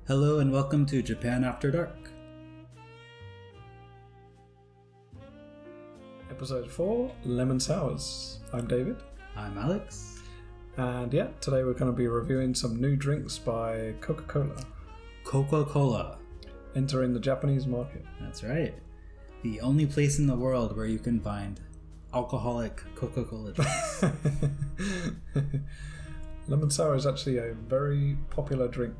Hello and welcome to Japan After Dark. Episode 4, Lemon Sours. I'm David. I'm Alex. And yeah, today we're going to be reviewing some new drinks by Coca Cola. Coca Cola. Entering the Japanese market. That's right. The only place in the world where you can find alcoholic Coca Cola drinks. Lemon Sour is actually a very popular drink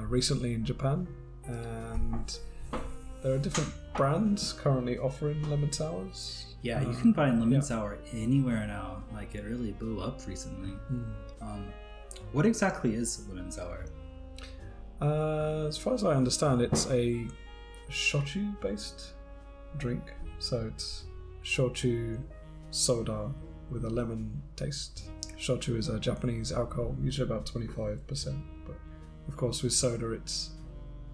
recently in Japan. And there are different brands currently offering lemon sours. Yeah, you can find lemon sour anywhere now. Like, it really blew up recently. What exactly is lemon sour? As far as I understand, it's a shochu-based drink. So it's shochu soda with a lemon taste. Shochu is a Japanese alcohol, usually about 25%. But of course, with soda, it's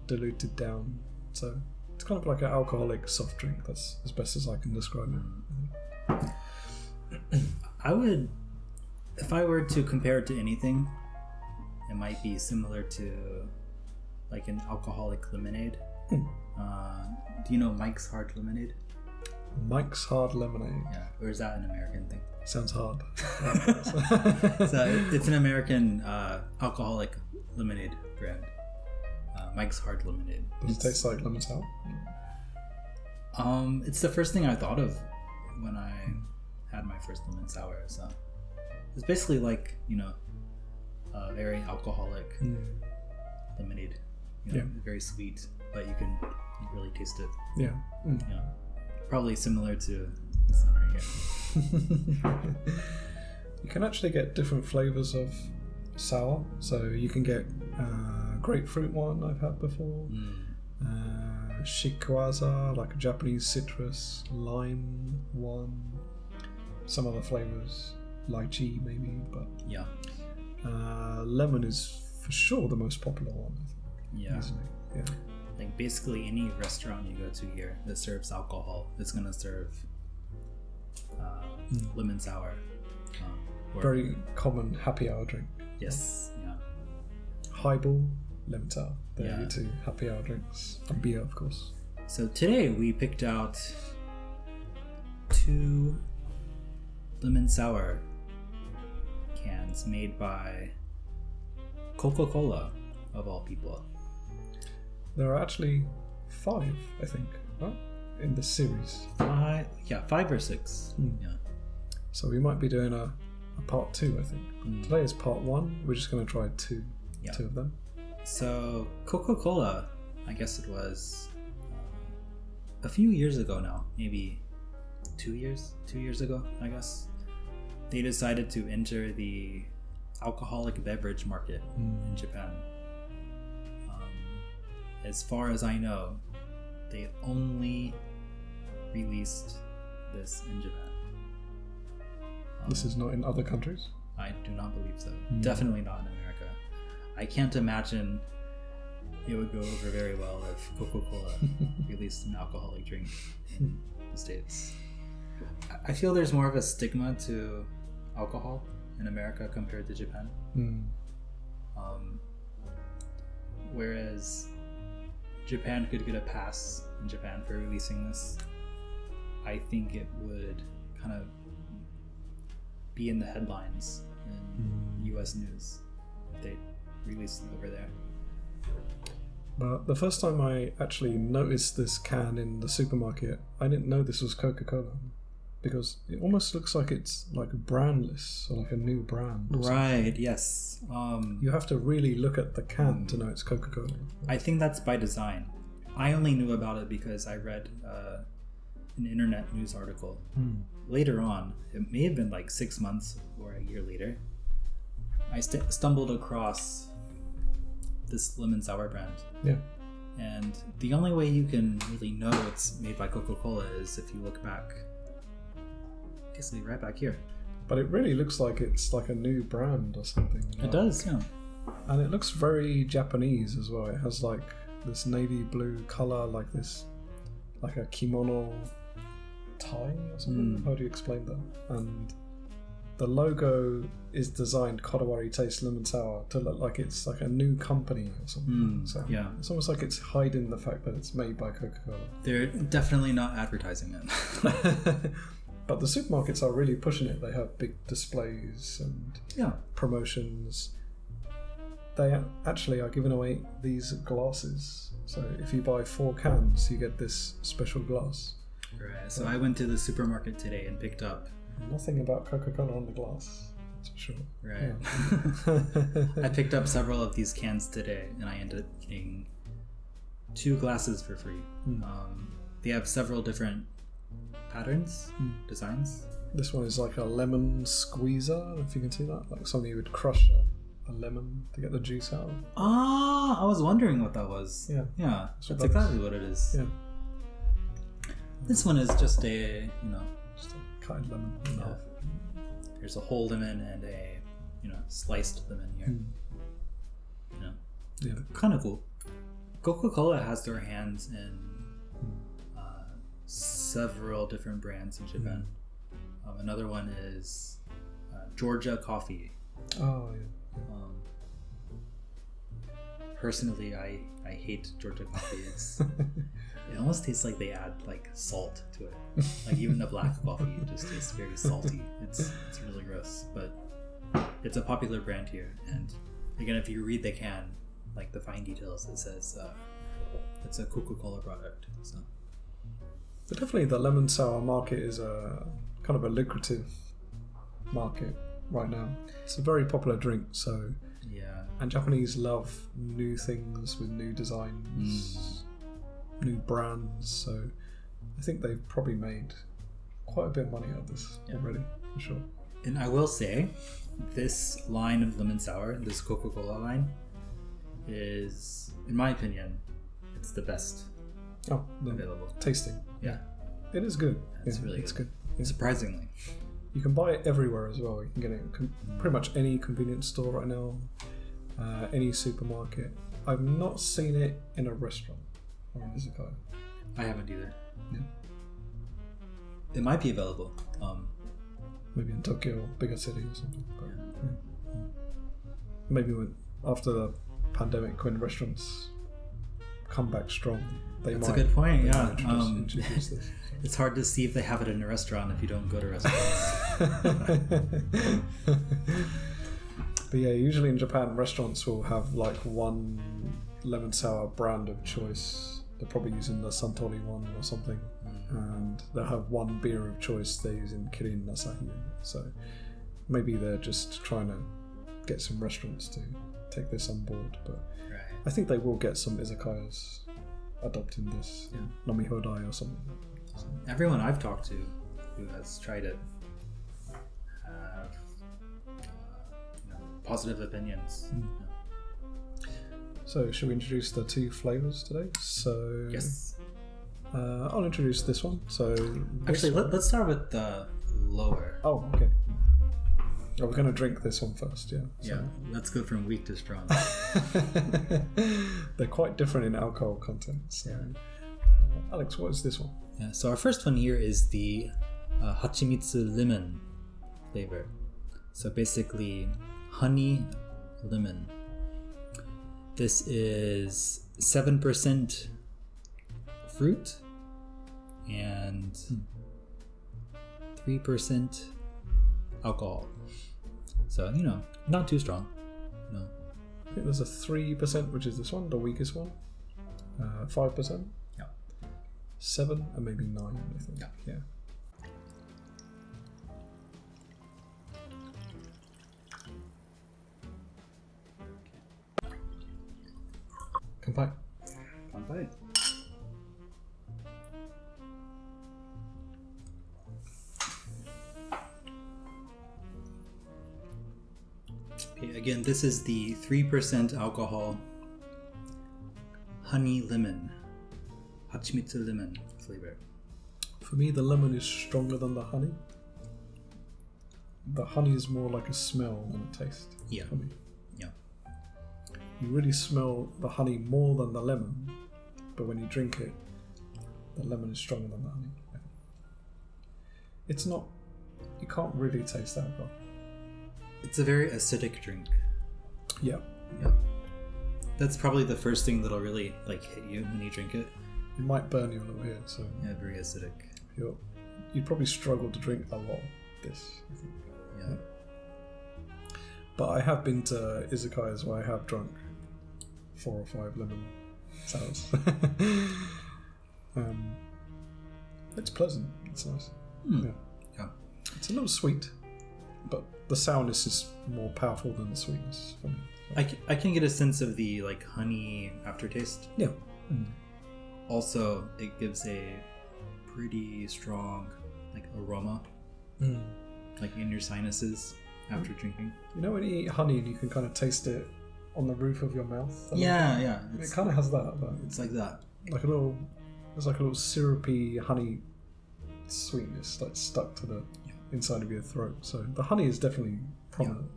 diluted down. So it's kind of like an alcoholic soft drink. That's as best as I can describe it. I would, if I were to compare it to anything, it might be similar to like an alcoholic lemonade. Do you know Mike's Hard Lemonade? Mike's Hard Lemonade. Yeah, or is that an American thing? Sounds hard. So it's an American alcoholic lemonade brand. Mike's Hard Lemonade. Does it taste like lemon sour? It's the first thing I thought of when I had my first lemon sour. So it's basically like, a very alcoholic lemonade. Very sweet, but you can really taste it. Yeah. Probably similar to this one right here. You can actually get different flavors of sour. So you can get grapefruit one I've had before. Shikwaza, like a Japanese citrus, lime one, some other flavors, lychee maybe, but lemon is for sure the most popular one. Easily. Yeah. Like basically any restaurant you go to here that serves alcohol, it's gonna serve lemon sour. Very common happy hour drink. Yes. Yeah. Highball, lemon sour. They're your two happy hour drinks. And beer, of course. So today we picked out 2 lemon sour cans made by Coca Cola, of all people. There are actually 5, I think, right? In this series. 5 or 6. Yeah. So we might be doing a part 2, I think. Today is part 1. We're just going to try 2 of them. So Coca Cola, I guess it was a few years ago now, maybe 2 years ago, I guess. They decided to enter the alcoholic beverage market in Japan. As far as I know, they only released this in Japan. This is not in other countries? I do not believe so. Definitely not in America. I can't imagine it would go over very well if Coca-Cola released an alcoholic drink in the States. I feel there's more of a stigma to alcohol in America compared to Japan. Whereas Japan could get a pass in Japan for releasing this, I think it would kind of be in the headlines in US news if they released it over there. But the first time I actually noticed this can in the supermarket, I didn't know this was Coca-Cola, because it almost looks like it's like brandless, or like a new brand. Right, yes. You have to really look at the can to know it's Coca-Cola. I think that's by design. I only knew about it because I read an internet news article. Later on, it may have been like 6 months or a year later, I stumbled across this lemon sour brand. Yeah. And the only way you can really know it's made by Coca-Cola is if you look back, basically right back here. But it really looks like it's like a new brand or something. It does, yeah. And it looks very Japanese as well. It has like this navy blue color, like this, like a kimono tie or something. How do you explain that? And the logo is designed Kodawari Taste Lemon Sour to look like it's like a new company or something. So yeah. it's almost like it's hiding the fact that it's made by Coca Cola. They're definitely not advertising it. But the supermarkets are really pushing it. They have big displays and promotions. They actually are giving away these glasses. So if you buy 4 cans, you get this special glass. Right. So I went to the supermarket today and picked up. Nothing about Coca Cola on the glass, that's for sure. Right. Yeah. I picked up several of these cans today, and I ended up getting 2 glasses for free. They have several different patterns, designs. This one is like a lemon squeezer, if you can see that. Like something you would crush a lemon to get the juice out. Ah, I was wondering what that was. Yeah, that's exactly what it is. Yeah. This one is just a, just a cut lemon. Yeah. There's a whole lemon and a, sliced lemon here. Yeah. Kind of cool. Coca Cola has their hands in several different brands in Japan. Another one is Georgia Coffee. Oh, yeah. Personally, I hate Georgia Coffee. It almost tastes like they add like salt to it. Like even the black coffee just tastes very salty. It's really gross, but it's a popular brand here. And again, if you read the can, like the fine details, it says it's a Coca Cola product. So. But definitely, the lemon sour market is a kind of a lucrative market right now. It's a very popular drink, so and Japanese love new things with new designs, new brands. So I think they've probably made quite a bit of money out of this already, for sure. And I will say, this line of lemon sour, this Coca Cola line, is, in my opinion, it's the best available. Tasting. Yeah. It is good. It's really good. Yeah. Surprisingly. You can buy it everywhere as well. You can get it in pretty much any convenience store right now, any supermarket. I've not seen it in a restaurant or in izakaya. I haven't either. Yeah. It might be available. Maybe in Tokyo, bigger city or something. But, maybe after the pandemic, when restaurants come back strong, That's a good point. Yeah. Introduce this. It's hard to see if they have it in a restaurant if you don't go to restaurants. But yeah, usually in Japan, restaurants will have like one lemon sour brand of choice. They're probably using the Suntory one or something. And they'll have one beer of choice. They're using Kirin Asahi. So maybe they're just trying to get some restaurants to take this on board. But I think they will get some izakayas adopting this. Nomi Hodai or something. Everyone I've talked to who has tried it have positive opinions. So should we introduce the 2 flavors today? So yes. I'll introduce this one. So actually, let's start with the lower. Oh, okay. Oh, we're going to drink this one first, yeah. So. Yeah, let's go from weak to strong. They're quite different in alcohol content. So, Alex, what is this one? Yeah, so our first one here is the Hachimitsu lemon flavor. So basically, honey lemon. This is 7% fruit and 3% alcohol. So, not too strong. No. I think there's a 3%, which is this one, the weakest one. 5%. Yeah. 7 and maybe 9, I think. Yeah. Kanpai. Kanpai. Okay, again, this is the 3% alcohol honey lemon, Hachimitsu lemon flavor. For me, the lemon is stronger than the honey. The honey is more like a smell than a taste. Yeah. For me. Yeah. You really smell the honey more than the lemon, but when you drink it, the lemon is stronger than the honey. It's not. You can't really taste alcohol. It's a very acidic drink. Yeah. Yep. That's probably the first thing that'll really like hit you when you drink it. It might burn you a little bit, so Yeah, very acidic. you'd probably struggle to drink a lot of this, I think. Yeah. But I have been to izakayas where I have drunk 4 or 5 lemon sours. It's pleasant. It's nice. Yeah. It's a little sweet, but the sourness is more powerful than the sweetness for me. I can get a sense of the like honey aftertaste. Yeah. Also, it gives a pretty strong like aroma, like in your sinuses after drinking. You know when you eat honey and you can kind of taste it on the roof of your mouth? Yeah. It kind of has that. It's like that. There's like a little syrupy honey sweetness like stuck to the inside of your throat. So the honey is definitely prominent.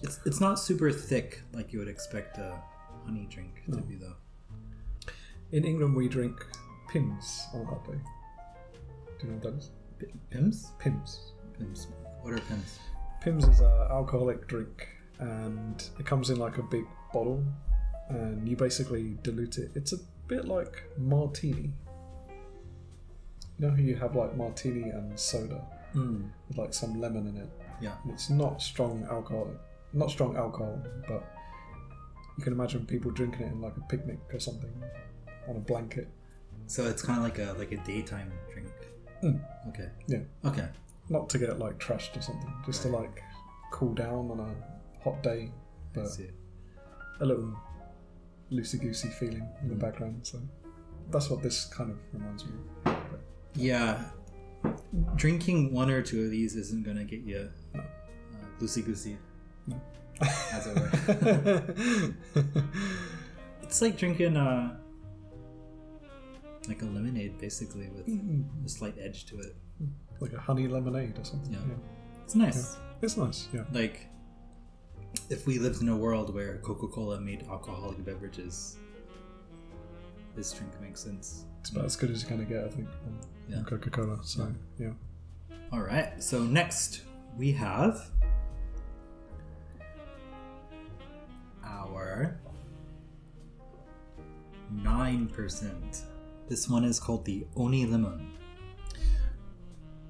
Yeah. It's not super thick like you would expect a honey drink to be though. In England we drink Pims on a hot day. Do you know what that is? Pims? Pims. What are Pims? Pims is an alcoholic drink and it comes in like a big bottle and you basically dilute it. It's a bit like martini. You know how you have like martini and soda with like some lemon in it? Yeah. And it's not strong alcohol, but you can imagine people drinking it in like a picnic or something on a blanket. So it's kind of like a daytime drink. Okay. Yeah. Okay. Not to get like trashed or something, just to like cool down on a hot day, but a little loosey-goosey feeling in the background. So that's what this kind of reminds me of. Yeah. Drinking 1 or 2 of these isn't going to get you loosey-goosey, as it were. It's like drinking like a lemonade, basically, with a slight edge to it. Like a honey lemonade or something. Yeah. It's nice. Yeah. It's nice, yeah. Like, if we lived in a world where Coca Cola made alcoholic beverages, this drink makes sense. It's about as good as you're going to get, I think, on Coca Cola. So, yeah. All right. So next we have our 9%. This one is called the Oni Lemon.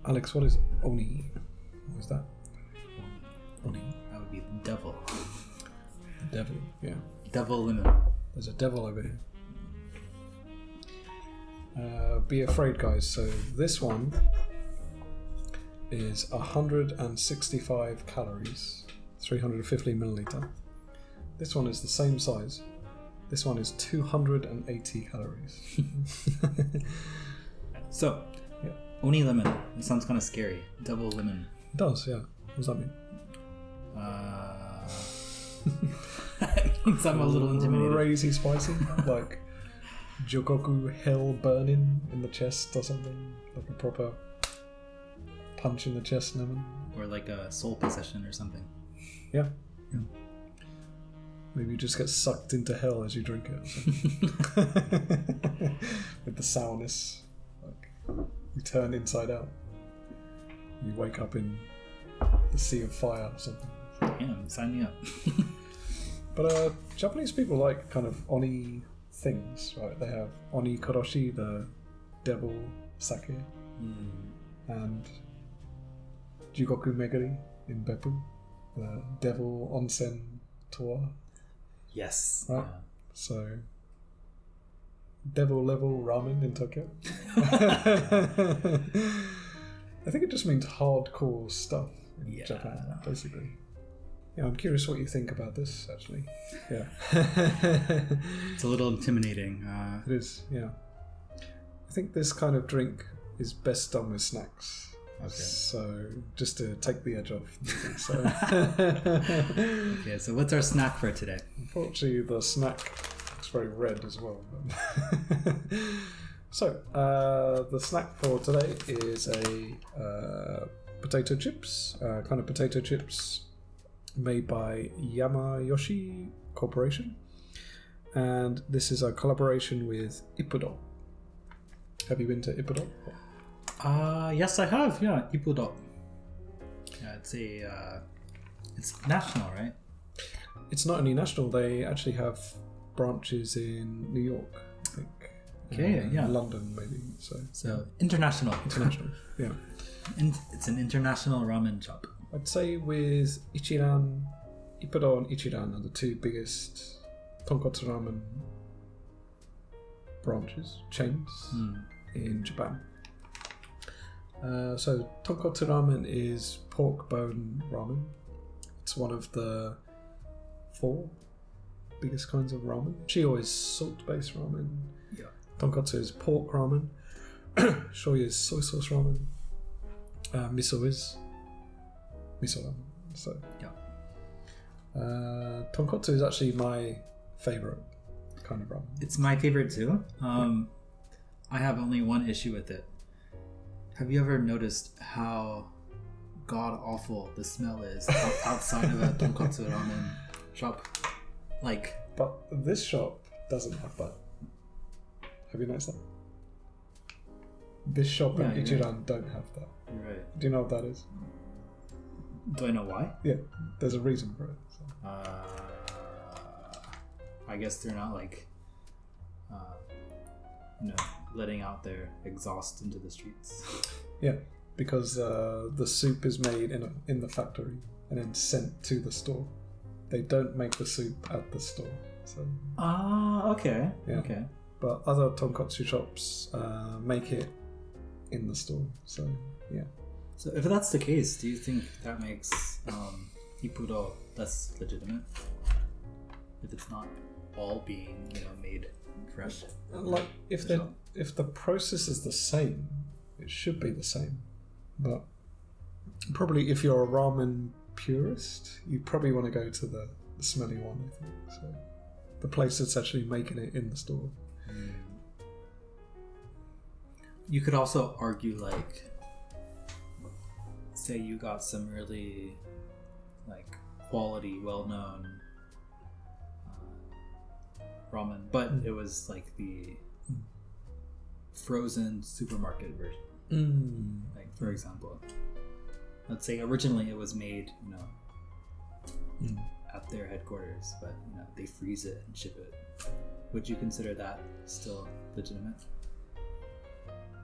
Alex, what is Oni? What is that? Oni. That would be the devil. The devil, yeah. Devil lemon. There's a devil over here. Be afraid, guys. So this one is 165 calories, 350 milliliter. This one is the same size. This one is 280 calories. So, Oni lemon. It sounds kind of scary. Devil lemon. It does, yeah. What does that mean? It means I'm a little intimidated. Crazy spicy, like Jogoku hell burning in the chest or something, like a proper punch in the chest lemon. Or like a soul possession or something. Yeah. Maybe you just get sucked into hell as you drink it or something. With the sourness. Like, you turn inside out. You wake up in the sea of fire or something. Yeah, sign me up. But Japanese people like kind of oni things, right? They have oni koroshi, the devil sake, and Jugoku Megari in Beppu, the devil onsen tour. Yes. Right? So, devil level ramen in Tokyo. I think it just means hardcore stuff in Japan, basically. Yeah, I'm curious what you think about this, actually. Yeah. It's a little intimidating. It is, yeah. I think this kind of drink is best done with snacks. Okay. So, just to take the edge off. So. Okay, so what's our snack for today? Unfortunately, the snack looks very red as well. So, the snack for today is a potato chips, kind of potato chips made by Yamayoshi Corporation. And this is a collaboration with Ippudo. Have you been to Ippudo? Yes, I have. Yeah, Ippudo. Yeah, it's national, right? It's not only national, they actually have branches in New York, I think. Okay, yeah. London, maybe. So international. International, yeah. It's an international ramen shop. I'd say with Ichiran, Ippudo and Ichiran are the two biggest Tonkotsu ramen chains in Japan. So Tonkotsu ramen is pork bone ramen. It's one of the 4 biggest kinds of ramen. Shio is salt-based ramen. Yeah. Tonkotsu is pork ramen. Shoyu is soy sauce ramen. Miso is miso ramen. So yeah. Tonkotsu is actually my favorite kind of ramen. It's my favorite too. I have only one issue with it. Have you ever noticed how god awful the smell is outside of a tonkotsu ramen shop? Like, but this shop doesn't have that. Have you noticed that? This shop and Ichiran don't have that. You're right. Do you know what that is? Do I know why? Yeah, there's a reason for it. So. I guess they're not like, letting out their exhaust into the streets. Yeah, because the soup is made in the factory and then sent to the store. They don't make the soup at the store. So. Okay. Yeah. Okay. But other tonkotsu shops make it in the store. So yeah. So if that's the case, do you think that makes Ippudo less legitimate? If it's not all being made fresh? Like if the process is the same, it should be the same. But probably if you're a ramen purist, you probably want to go to the smelly one, I think. So the place that's actually making it in the store. You could also argue, like, say you got some really quality, well-known ramen, but it was like the frozen supermarket version. Like, for example, let's say originally it was made at their headquarters, but they freeze it and ship it. Would you consider that still legitimate?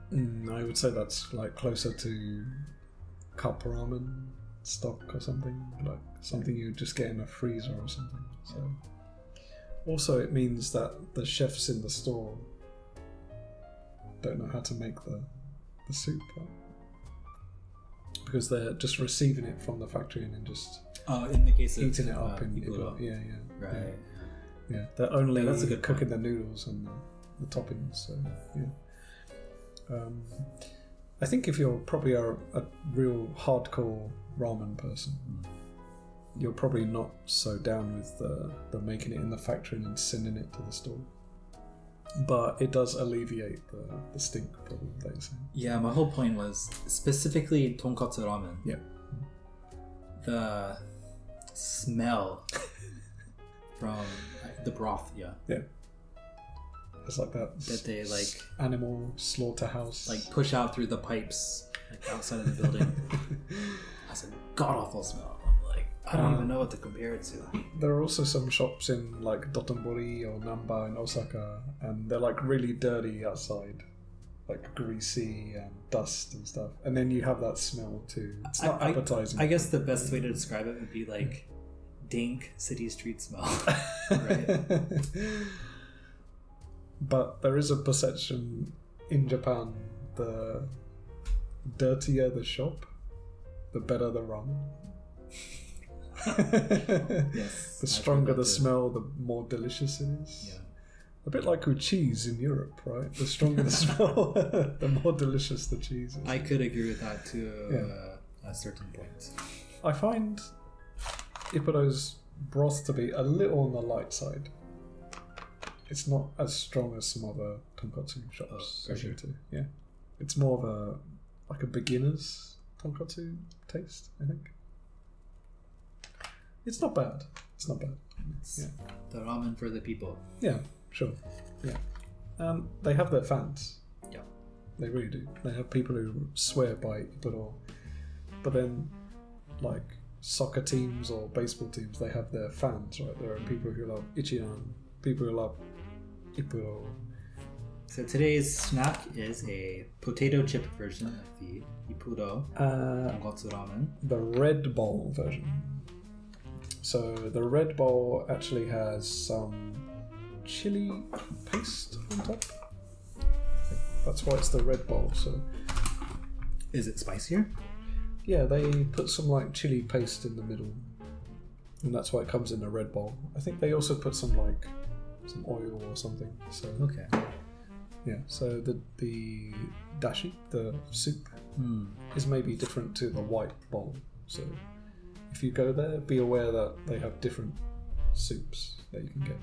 I would say that's like closer to cup ramen stock or something, like something you just get in a freezer or something. So also it means that the chefs in the store don't know how to make the soup, right? Because they're just receiving it from the factory and then just in the case of heating it up in Ippudo. Right. Yeah, they're only that's a good cooking the noodles and the toppings. So yeah. I think if you're probably a real hardcore ramen person, you're probably not so down with the making it in the factory and then sending it to the store. But it does alleviate the stink problem that you're saying. Yeah, my whole point was specifically tonkotsu ramen. Yeah. The smell from the broth, yeah. It's like that they animal slaughterhouse, push out through the pipes outside of the building. That's a god awful smell. I'm like, I don't even know what to compare it to. There are also some shops in like Dotonbori or Namba in Osaka, and they're like really dirty outside, like greasy and dust and stuff. And then you have that smell too. It's not appetizing. I guess the best way to describe it would be like dank city street smell. Right. But there is a perception in Japan: the dirtier the shop, the better the ramen. Yes. The stronger the smell, the more delicious it is. Yeah. A bit like with cheese in Europe, right? The stronger the smell, the more delicious the cheese is. I could agree with that to a certain point. I find Ippudo's broth to be a little on the light side. It's not as strong as some other tonkotsu shops I go to. Yeah, it's more of a beginner's tonkotsu taste, I think. It's not bad. It's the ramen for the people. Yeah, sure. Yeah, they have their fans. Yeah, they really do. They have people who swear by Ippudo, but then like soccer teams or baseball teams, they have their fans, right? There are people who love Ichiran, people who love Ippudo. So today's snack is a potato chip version of the Ippudo Tonkotsu Ramen. The Red Bowl version. So the Red Bowl actually has some chili paste on top. I think that's why it's the Red Bowl. So is it spicier? Yeah, they put some like chili paste in the middle, and that's why it comes in a red bowl. I think they also put some oil or something. So okay. Yeah, so the dashi, the soup, is maybe different to the white bowl. So if you go there, be aware that they have different soups that you can get.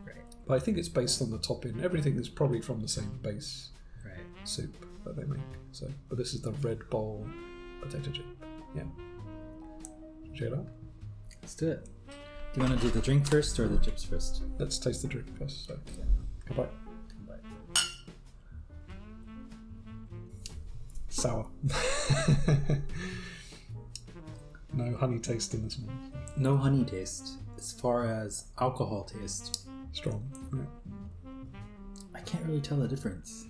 Right. But I think it's based on the topping. Everything is probably from the same base soup that they make. So, but this is the red bowl potato chip. Yeah. Check it out. Let's do it. Do you want to do the drink first or the chips first? Let's taste the drink first. So, goodbye. Sour. No honey taste in this one. No honey taste. As far as alcohol taste, strong. Yeah. I can't really tell the difference.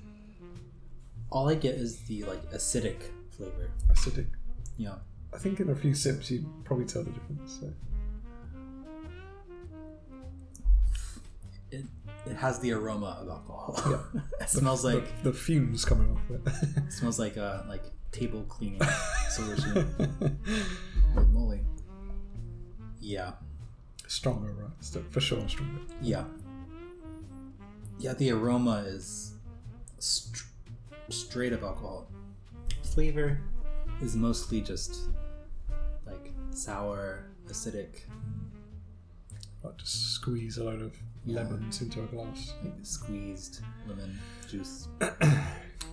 All I get is the acidic flavor. Acidic. Yeah. I think in a few sips you'd probably tell the difference. So. It has the aroma of alcohol. Yeah. It smells like the fumes coming off it. It smells like table cleaning solution. Holy moly. Yeah. Stronger, right? Still, for sure, stronger. Yeah. Yeah, the aroma is straight up alcohol. Flavor is mostly just sour, acidic. Like just squeeze a load of lemons into a glass. Squeezed lemon juice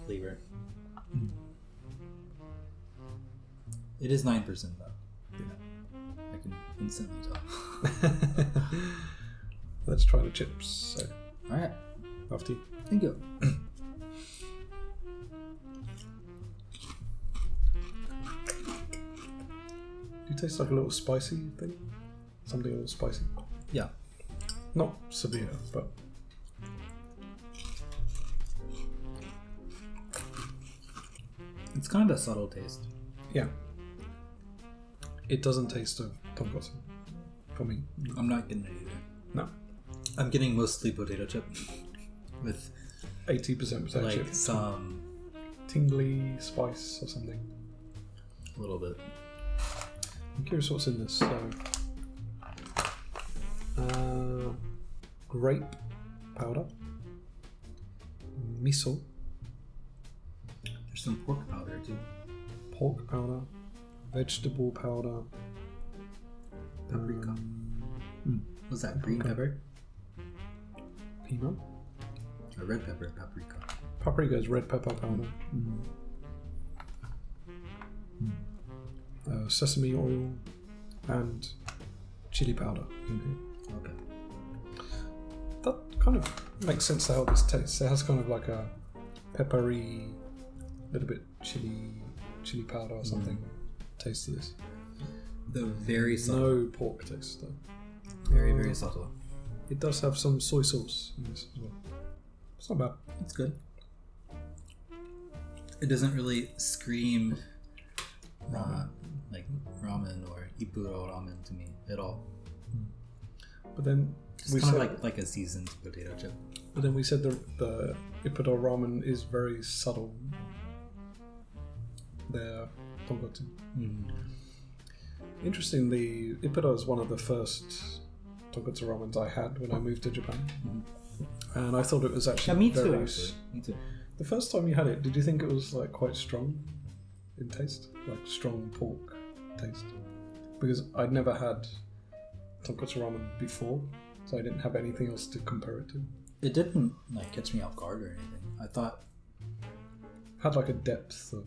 flavor. It is 9% though. Yeah. I can instantly tell. Let's try the chips. So. Alright. After you. Thank you. Do you taste like a little spicy thing? Something a little spicy? Yeah. Not severe, but... It's kind of a subtle taste. Yeah. It doesn't taste of tonkotsu for me. I'm not getting it either. No. I'm getting mostly potato chip with 80% potato chip. Some tingly spice or something. A little bit. I'm curious what's in this. So, grape powder, miso. There's some pork powder too. Pork powder, vegetable powder, paprika. Was that green pepper? Pima? Or red pepper, paprika. Paprika is red pepper powder. Sesame oil and chili powder in here. Okay. That kind of makes sense to how this tastes. It has kind of like a peppery, little bit chili powder or something taste to this. The very subtle. No pork taste though. Very, very subtle. It does have some soy sauce in this as well. It's not bad. It's good. It doesn't really scream like ramen or Ippudo ramen to me at all. But then it's kind of like a seasoned potato chip. But then we said the Ippudo ramen is very subtle. Their tonkotsu. Interestingly, Ippudo is one of the first tonkotsu ramens I had when I moved to Japan, and I thought it was actually me too. Me too. The first time you had it, did you think it was quite strong in taste, like strong pork taste? Because I'd never had tonkotsu ramen before, so I didn't have anything else to compare it to. It didn't catch me off guard or anything. I thought had a depth of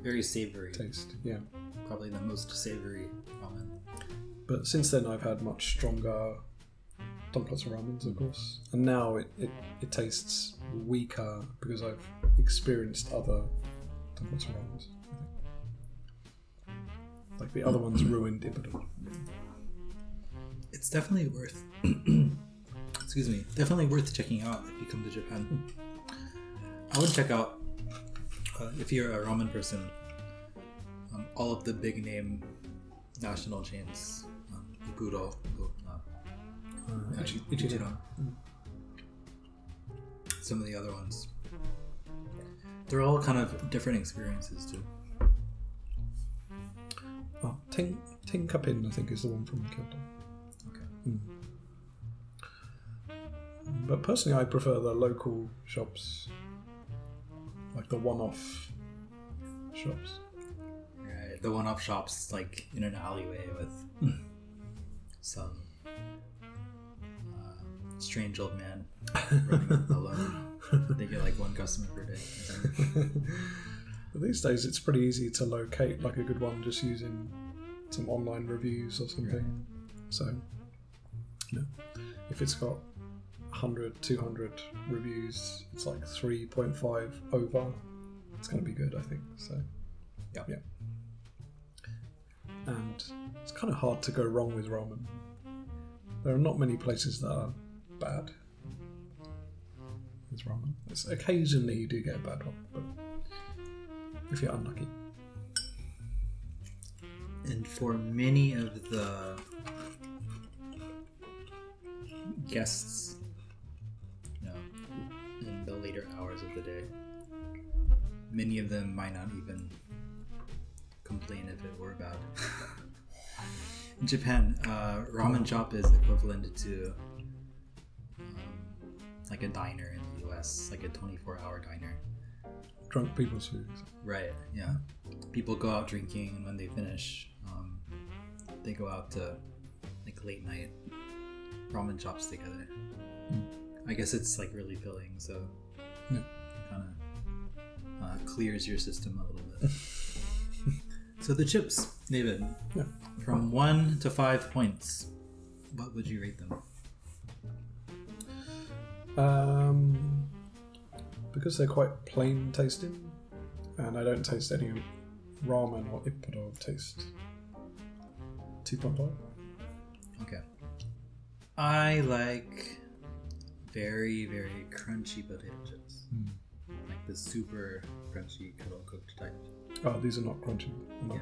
very savory taste. Yeah, probably the most savory ramen. But since then, I've had much stronger tonkotsu ramens, of course, and now it tastes weaker because I've experienced other tonkotsu ramens. Like the other ones ruined Ippudo. It's definitely worth. Excuse me. Definitely worth checking out if you come to Japan. I would check out if you're a ramen person. All of the big name national chains. Ippudo. Ichiran. Some of the other ones. They're all kind of different experiences too. Oh, Tenkapin, I think, is the one from Kyoto. Okay. But personally, I prefer the local shops, like the one-off shops. Right, the one-off shops, like in an alleyway with some strange old man running alone. They get like one customer per day. But these days, it's pretty easy to locate like a good one just using some online reviews or something. Right. So, if it's got 100, 200 reviews, it's like 3.5 over. It's going to be good, I think. So, yeah. And it's kind of hard to go wrong with ramen. There are not many places that are bad with ramen. Occasionally you do get a bad one, but if you're unlucky. And for many of the guests, in the later hours of the day, many of them might not even complain if it were bad. In Japan, ramen shop is equivalent to like a diner in the US, like a 24-hour diner. Drunk people's food. Right, yeah. People go out drinking, and when they finish, they go out to like late night ramen shops together. I guess it's like really filling, so it kind of clears your system a little bit. So the chips, David, from 1 to 5 points, what would you rate them? Because they're quite plain tasting, and I don't taste any ramen or Ippudo taste. 2.5. Okay. I like very, very crunchy potato chips. Like the super crunchy kettle cooked type. Oh, these are not crunchy. No. Yeah.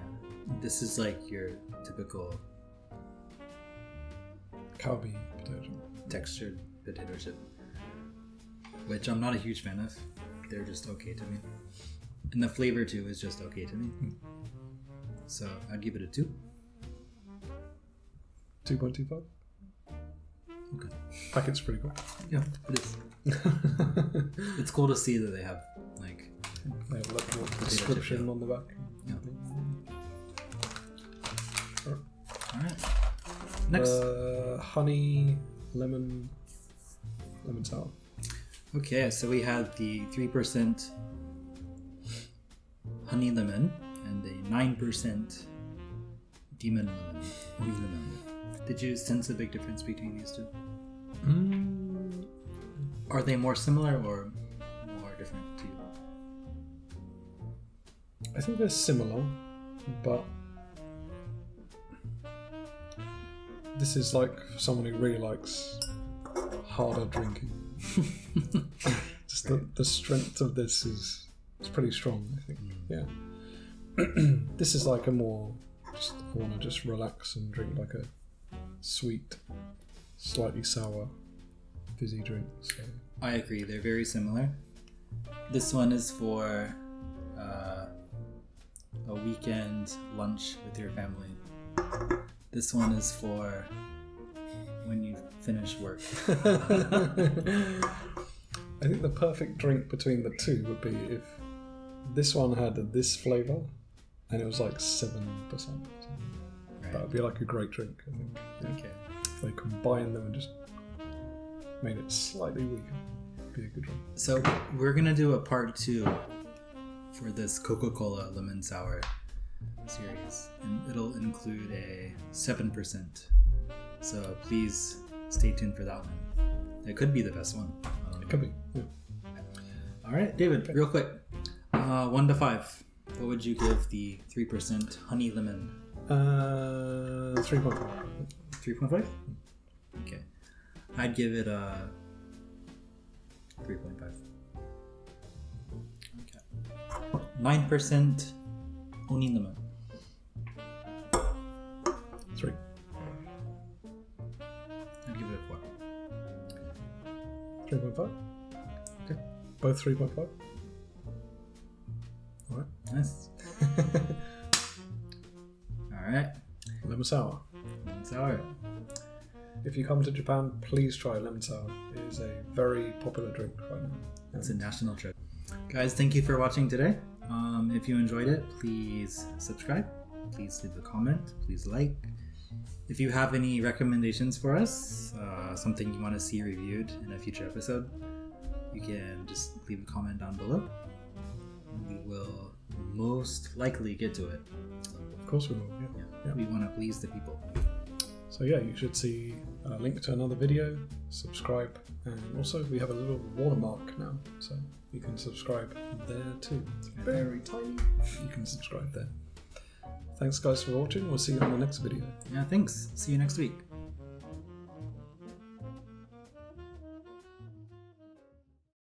This is like your typical Kalbi potato chip. Textured potato chip, which I'm not a huge fan of. They're just okay to me. And the flavor too is just okay to me. So I'd give it a 2. 2.25. Okay. Packet's pretty cool. Yeah, it is. It's cool to see that they have like they have a little description on the back. Yeah. Alright. Next. Honey lemon sour. Okay, so we had the 3% honey lemon and the 9% demon lemon. Did you sense a big difference between these two? Are they more similar or more different to you? I think they're similar, but this is like for someone who really likes harder drinking. Just the strength of this is pretty strong, I think. Yeah. This is like a more I want to just relax and drink like a sweet, slightly sour, fizzy drink. So. I agree, they're very similar. This one is for a weekend lunch with your family. This one is for when you finish work. I think the perfect drink between the two would be if this one had this flavour and it was like 7%. Right. That would be like a great drink, I think. Yeah. Okay. If they combined them and just made it slightly weaker, it'd be a good drink. So we're gonna do a part 2 for this Coca Cola lemon sour series, and it'll include a 7%. So please stay tuned for that one. It could be the best one. It could be. Yeah. All right, David, real quick. 1 to 5. What would you give the 3% honey lemon 3.5. 3.5? Okay. I'd give it a 3.5. Okay. 9% oninuma. 3. I'd give it a 4. 3.5. Okay. Both 3.5. Alright. Nice. Alright. Lemon sour. Lemon sour. If you come to Japan, please try lemon sour. It is a very popular drink right now. It's a national trip. Guys, thank you for watching today. If you enjoyed it, please subscribe. Please leave a comment. Please like. If you have any recommendations for us, something you want to see reviewed in a future episode, you can just leave a comment down below. We will most likely get to it. Of course we will. Yeah. We want to please the people. So yeah, you should see a link to another video, subscribe, and also we have a little watermark now, so you can subscribe there too. It's very tiny. You can subscribe there. Thanks guys for watching. We'll see you on the next video. Yeah, thanks. See you next week.